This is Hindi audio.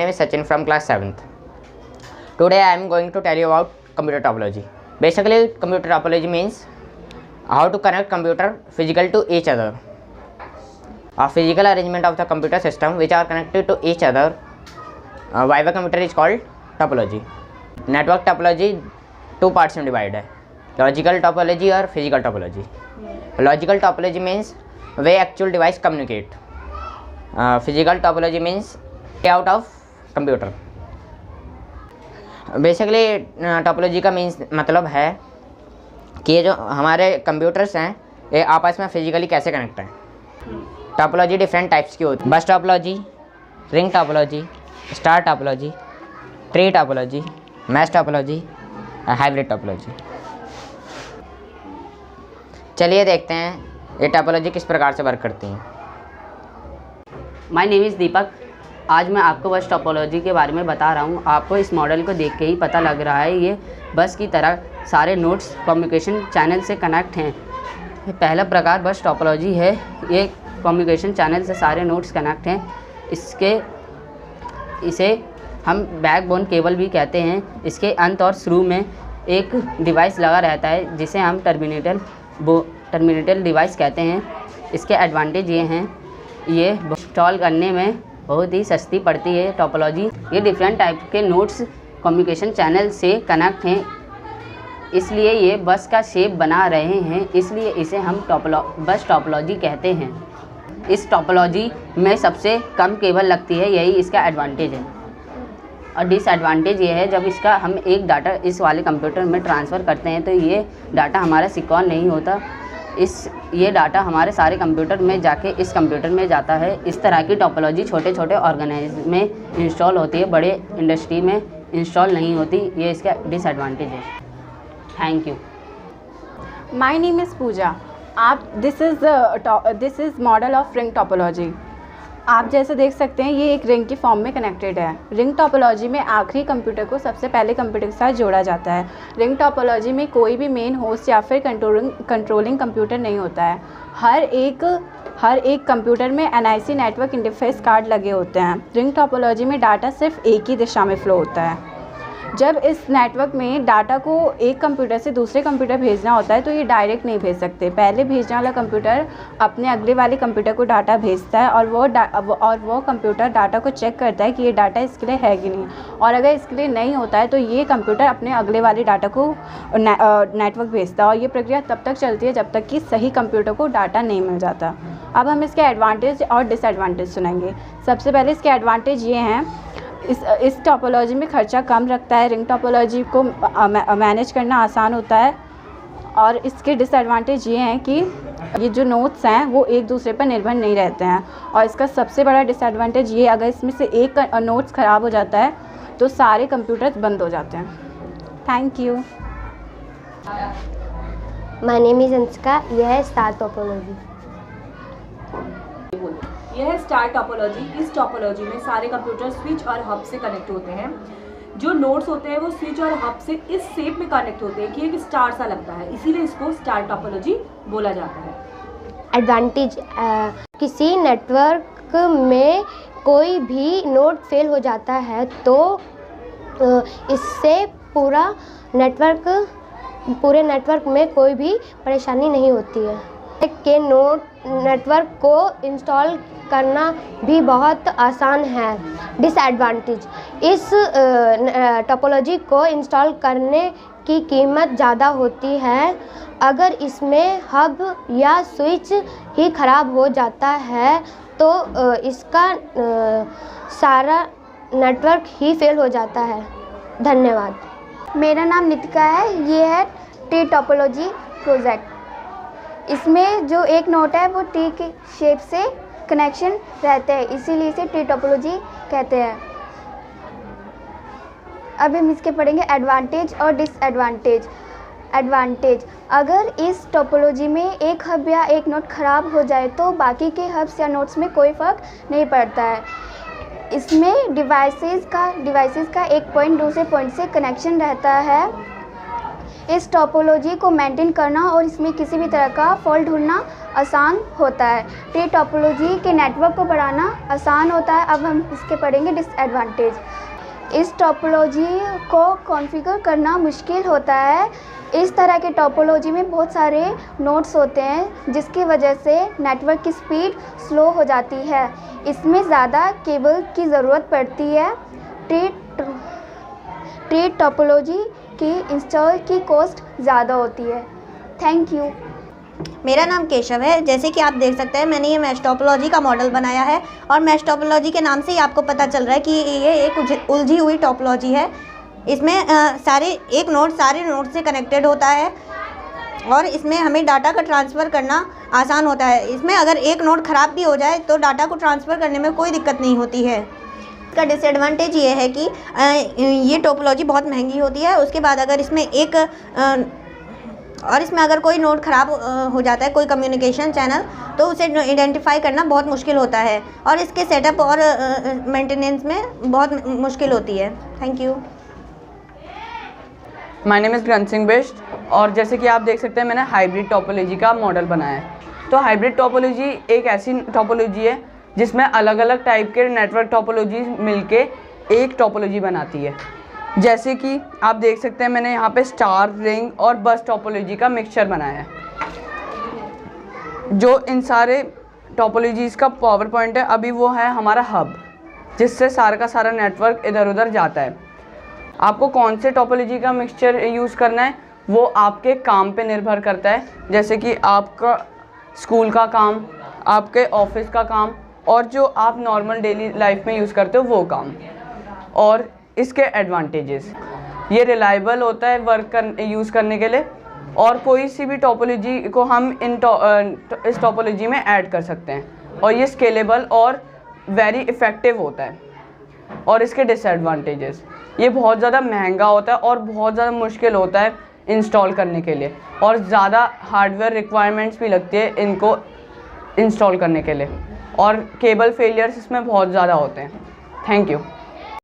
name is Sachin from class 7th. Today I am going to tell you about computer topology. Basically, computer topology means how to connect computer physical to each other. A physical arrangement of the computer system which are connected to each other by the computer is called topology. Network topology two parts में डिवाइड है, लॉजिकल टोपोलॉजी और physical topology. Logical topology means way actual device communicate. Physical topology means out of computer. Basically topology का मीन्स मतलब है कि ये जो हमारे कंप्यूटर्स हैं ये आपस में फिजिकली कैसे कनेक्ट हैं. टोपोलॉजी डिफरेंट टाइप्स की होती है. बस topology, ring topology, star topology, tree topology, mesh topology, hybrid topology. चलिए देखते हैं ये टोपोलॉजी किस प्रकार से वर्क करती हैं. माय नेम इज़ दीपक. आज मैं आपको बस टोपोलॉजी के बारे में बता रहा हूँ. आपको इस मॉडल को देख के ही पता लग रहा है ये बस की तरह सारे नोड्स कम्युनिकेशन चैनल से कनेक्ट हैं. पहला प्रकार बस टोपोलॉजी है. ये कम्युनिकेशन चैनल से सारे नोड्स कनेक्ट हैं. इसे हम बैकबोन केबल भी कहते हैं. इसके अंत और शुरू में एक डिवाइस लगा रहता है जिसे हम टर्मिनेटल डिवाइस कहते हैं. इसके एडवांटेज ये हैं, ये इंस्टॉल करने में बहुत ही सस्ती पड़ती है टोपोलॉजी. ये डिफरेंट टाइप के नोड्स कम्युनिकेशन चैनल से कनेक्ट हैं, इसलिए ये बस का शेप बना रहे हैं, इसलिए इसे हम बस टोपोलॉजी कहते हैं. इस टोपोलॉजी में सबसे कम केबल लगती है, यही इसका एडवांटेज है. और डिसएडवांटेज ये है, जब इसका हम एक डाटा इस वाले कंप्यूटर में ट्रांसफ़र करते हैं तो ये डाटा हमारा सिक्योर नहीं होता. ये डाटा हमारे सारे कंप्यूटर में जाके इस कंप्यूटर में जाता है. इस तरह की टोपोलॉजी छोटे छोटे ऑर्गेनाइज में इंस्टॉल होती है, बड़े इंडस्ट्री में इंस्टॉल नहीं होती. ये इसका डिसएडवांटेज है. Thank you. My name is Pooja. This is model of ring topology. आप जैसे देख सकते हैं ये एक रिंग की फॉर्म में कनेक्टेड है. रिंग टोपोलॉजी में आखिरी कंप्यूटर को सबसे पहले कंप्यूटर के साथ जोड़ा जाता है. रिंग टोपोलॉजी में कोई भी मेन होस्ट या फिर कंट्रोलिंग कंप्यूटर नहीं होता है. हर एक कंप्यूटर में NIC नेटवर्क इंटरफेस कार्ड लगे होते हैं. रिंग टोपोलॉजी में डाटा सिर्फ एक ही दिशा में फ़्लो होता है. जब इस नेटवर्क में डाटा को एक कंप्यूटर से दूसरे कंप्यूटर भेजना होता है तो ये डायरेक्ट नहीं भेज सकते. पहले भेजने वाला कंप्यूटर अपने अगले वाले कंप्यूटर को डाटा भेजता है और वो कंप्यूटर डाटा को चेक करता है कि ये डाटा इसके लिए है कि नहीं, और अगर इसके लिए नहीं होता है तो ये कंप्यूटर अपने अगले वाले डाटा को नेटवर्क भेजता है. और ये प्रक्रिया तब तक चलती है जब तक कि सही कंप्यूटर को डाटा नहीं मिल जाता. अब हम इसके एडवांटेज और डिसएडवांटेज सुनेंगे. सबसे पहले इसके एडवांटेज ये हैं, इस टोपोलॉजी में खर्चा कम रखता है. रिंग टोपोलॉजी को मैनेज करना आसान होता है. और इसके डिसएडवांटेज ये हैं कि ये जो नोड्स हैं वो एक दूसरे पर निर्भर नहीं रहते हैं. और इसका सबसे बड़ा डिसएडवांटेज ये, अगर इसमें से एक नोड्स ख़राब हो जाता है तो सारे कंप्यूटर्स बंद हो जाते हैं. Thank you. My name is Anshika. यह है स्टार टोपोलॉजी. यह है स्टार टोपोलॉजी. इस टोपोलॉजी में सारे कंप्यूटर स्विच और हब से कनेक्ट होते हैं. जो नोड्स होते हैं वो स्विच और हब से इस शेप में कनेक्ट होते हैं कि एक स्टार सा लगता है, इसीलिए इसको स्टार टोपोलॉजी बोला जाता है. एडवांटेज, किसी नेटवर्क में कोई भी नोड फेल हो जाता है तो इससे पूरे नेटवर्क में कोई भी परेशानी नहीं होती है. के नेटवर्क को इंस्टॉल करना भी बहुत आसान है. डिसएडवांटेज, इस टोपोलॉजी को इंस्टॉल करने की कीमत ज़्यादा होती है. अगर इसमें हब या स्विच ही ख़राब हो जाता है तो इसका सारा नेटवर्क ही फेल हो जाता है. धन्यवाद. मेरा नाम नितिका है. ये है टी टोपोलॉजी प्रोजेक्ट. इसमें जो एक नोट है वो टी के शेप से कनेक्शन रहते हैं, इसीलिए इसे टी टोपोलॉजी कहते हैं. अब हम इसके पढ़ेंगे एडवांटेज और डिसएडवांटेज. एडवांटेज, अगर इस टोपोलॉजी में एक हब या एक नोट ख़राब हो जाए तो बाकी के हब्स या नोट्स में कोई फ़र्क नहीं पड़ता है. इसमें डिवाइसेस का एक पॉइंट दूसरे पॉइंट से कनेक्शन रहता है. इस टोपोलॉजी को मेंटेन करना और इसमें किसी भी तरह का फॉल्ट ढूंढना आसान होता है। ट्री टोपोलॉजी के नेटवर्क को बढ़ाना आसान होता है। अब हम इसके पढ़ेंगे डिसएडवांटेज। इस टोपोलॉजी को कॉन्फ़िगर करना मुश्किल होता है। इस तरह के टोपोलॉजी में बहुत सारे नोड्स होते हैं जिसकी वजह से नेटवर्क की स्पीड स्लो हो जाती है। इसमें ज़्यादा केबल की ज़रूरत पड़ती है। ट्री टोपोलॉजी की इंस्टॉल की कॉस्ट ज़्यादा होती है। Thank you. मेरा नाम केशव है। जैसे कि आप देख सकते हैं मैंने ये मैश टोपोलॉजी का मॉडल बनाया है और मैश टोपोलॉजी के नाम से ही आपको पता चल रहा है कि ये एक उलझी हुई टोपोलॉजी है। इसमें एक नोड सारे नोड से कनेक्टेड होता है और इसमें हमें डाटा का ट्रांसफ़र करना आसान होता है। इसमें अगर एक नोड ख़राब भी हो जाए तो डाटा को ट्रांसफ़र करने में कोई दिक्कत नहीं होती है। इसका डिसएडवांटेज ये है कि ये टोपोलॉजी बहुत महंगी होती है। उसके बाद अगर इसमें इसमें अगर कोई नोड ख़राब हो जाता है, कोई कम्युनिकेशन चैनल, तो उसे आइडेंटिफाई करना बहुत मुश्किल होता है और इसके सेटअप और मेंटेनेंस में बहुत मुश्किल होती है। Thank you. My name is ग्रंथ सिंह बिष्ट और जैसे कि आप देख सकते हैं मैंने हाइब्रिड टोपोलॉजी का मॉडल बनाया है। तो हाइब्रिड टोपोलॉजी एक ऐसी टोपोलॉजी है जिसमें अलग अलग टाइप के नेटवर्क टोपोलॉजी मिलके एक टोपोलॉजी बनाती है। जैसे कि आप देख सकते हैं मैंने यहाँ पे स्टार, रिंग और बस टोपोलॉजी का मिक्सचर बनाया है। जो इन सारे टोपोलॉजीज़ का पावर पॉइंट है अभी वो है हमारा हब, जिससे सारा का सारा नेटवर्क इधर उधर जाता है। आपको कौन से टोपोलॉजी का मिक्सचर यूज़ करना है वो आपके काम पे निर्भर करता है। जैसे कि आपका स्कूल का काम, आपके ऑफिस का काम और जो आप नॉर्मल डेली लाइफ में यूज़ करते हो वो काम। और इसके एडवांटेजेस, ये रिलायबल होता है यूज़ करने के लिए और कोई सी भी टोपोलॉजी को हम इस टोपोलॉजी में ऐड कर सकते हैं और ये स्केलेबल और वेरी इफ़ेक्टिव होता है। और इसके डिसएडवांटेजेस, ये बहुत ज़्यादा महंगा होता है और बहुत ज़्यादा मुश्किल होता है इंस्टॉल करने के लिए और ज़्यादा हार्डवेयर रिक्वायरमेंट्स भी लगती है इनको इंस्टॉल करने के लिए और केबल फेलियर्स इसमें बहुत ज़्यादा होते हैं। Thank you.